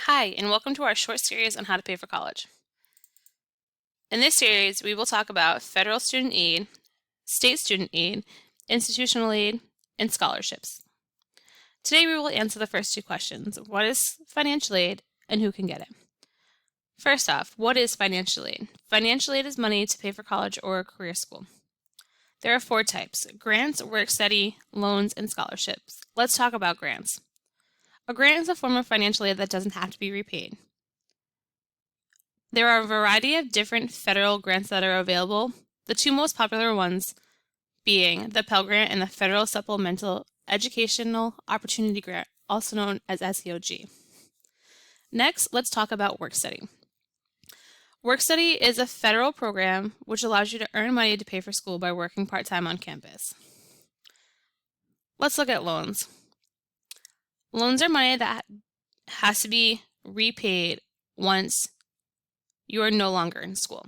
Hi, and welcome to our short series on how to pay for college. In this series, we will talk about federal student aid, state student aid, institutional aid, and scholarships. Today, we will answer the first two questions. What is financial aid, and who can get it? First off, what is financial aid? Financial aid is money to pay for college or a career school. There are four types: grants, work study, loans, and scholarships. Let's talk about grants. A grant is a form of financial aid that doesn't have to be repaid. There are a variety of different federal grants that are available, the two most popular ones being the Pell Grant and the Federal Supplemental Educational Opportunity Grant, also known as SEOG. Next, let's talk about work study. Work study is a federal program which allows you to earn money to pay for school by working part-time on campus. Let's look at loans. Loans are money that has to be repaid once you are no longer in school.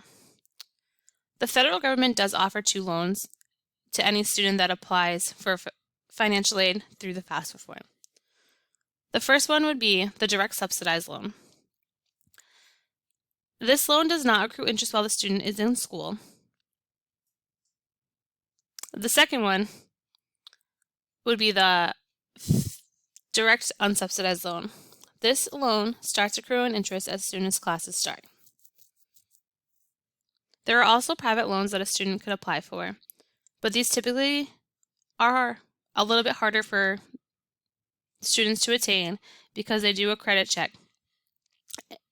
The federal government does offer two loans to any student that applies for financial aid through the FAFSA form. The first one would be the direct subsidized loan. This loan does not accrue interest while the student is in school. The second one would be the direct unsubsidized loan. This loan starts accruing interest as soon as classes start. There are also private loans that a student could apply for, but these typically are a little bit harder for students to attain because they do a credit check,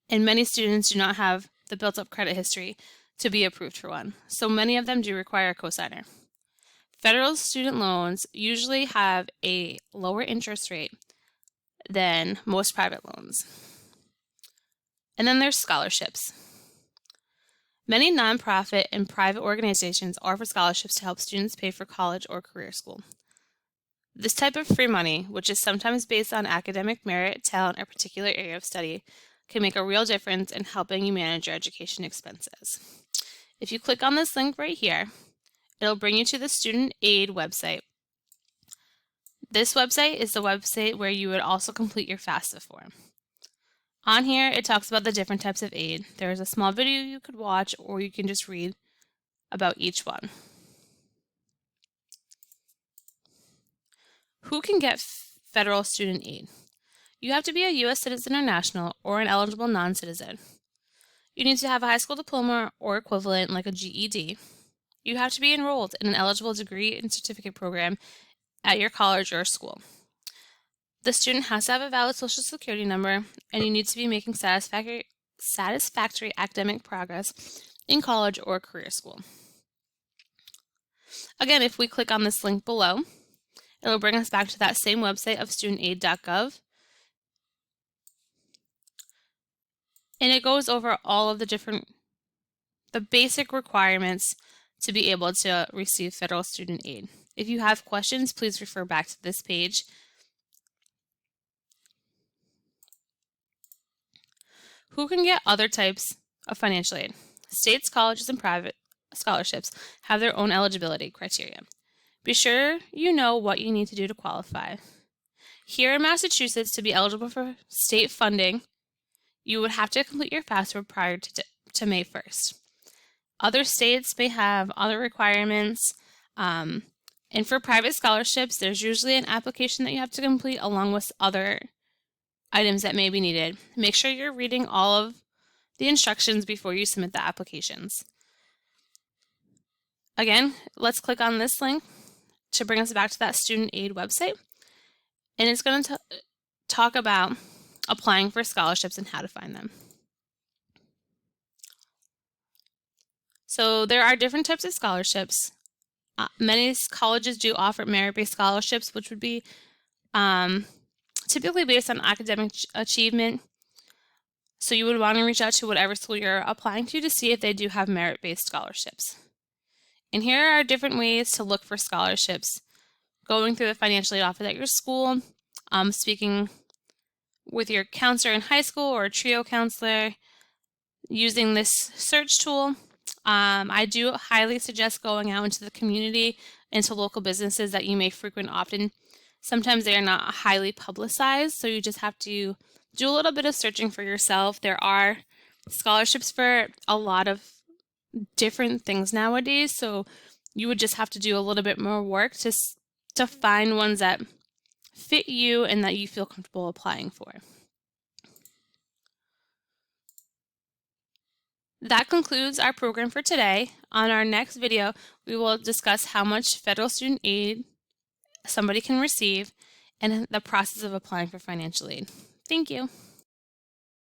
and many students do not have the built-up credit history to be approved for one, so many of them do require a cosigner. Federal student loans usually have a lower interest rate than most private loans. And then there's scholarships. Many nonprofit and private organizations offer scholarships to help students pay for college or career school. This type of free money, which is sometimes based on academic merit, talent, or particular area of study, can make a real difference in helping you manage your education expenses. If you click on this link right here, it'll bring you to the student aid website. This website is the website where you would also complete your FAFSA form. On here, it talks about the different types of aid. There is a small video you could watch, or you can just read about each one. Who can get federal student aid? You have to be a U.S. citizen or national, or an eligible non-citizen. You need to have a high school diploma or equivalent like a GED. You have to be enrolled in an eligible degree and certificate program at your college or school. The student has to have a valid social security number, and you need to be making satisfactory academic progress in college or career school. Again, if we click on this link below, it will bring us back to that same website of studentaid.gov, and it goes over all of the basic requirements to be able to receive federal student aid. If you have questions, please refer back to this page. Who can get other types of financial aid? States, colleges, and private scholarships have their own eligibility criteria. Be sure you know what you need to do to qualify. Here in Massachusetts, to be eligible for state funding, you would have to complete your FAFSA prior to May 1st. Other states may have other requirements, and for private scholarships, there's usually an application that you have to complete along with other items that may be needed. Make sure you're reading all of the instructions before you submit the applications. Again, let's click on this link to bring us back to that student aid website, and it's going to talk about applying for scholarships and how to find them. So there are different types of scholarships. Many colleges do offer merit-based scholarships, which would be typically based on academic achievement. So you would want to reach out to whatever school you're applying to see if they do have merit-based scholarships. And here are different ways to look for scholarships: going through the financial aid offered at your school, speaking with your counselor in high school or a TRIO counselor, using this search tool. I do highly suggest going out into the community, into local businesses that you may frequent often. Sometimes they are not highly publicized, so you just have to do a little bit of searching for yourself. There are scholarships for a lot of different things nowadays, so you would just have to do a little bit more work to find ones that fit you and that you feel comfortable applying for. That concludes our program for today. On our next video, we will discuss how much federal student aid somebody can receive and the process of applying for financial aid. Thank you.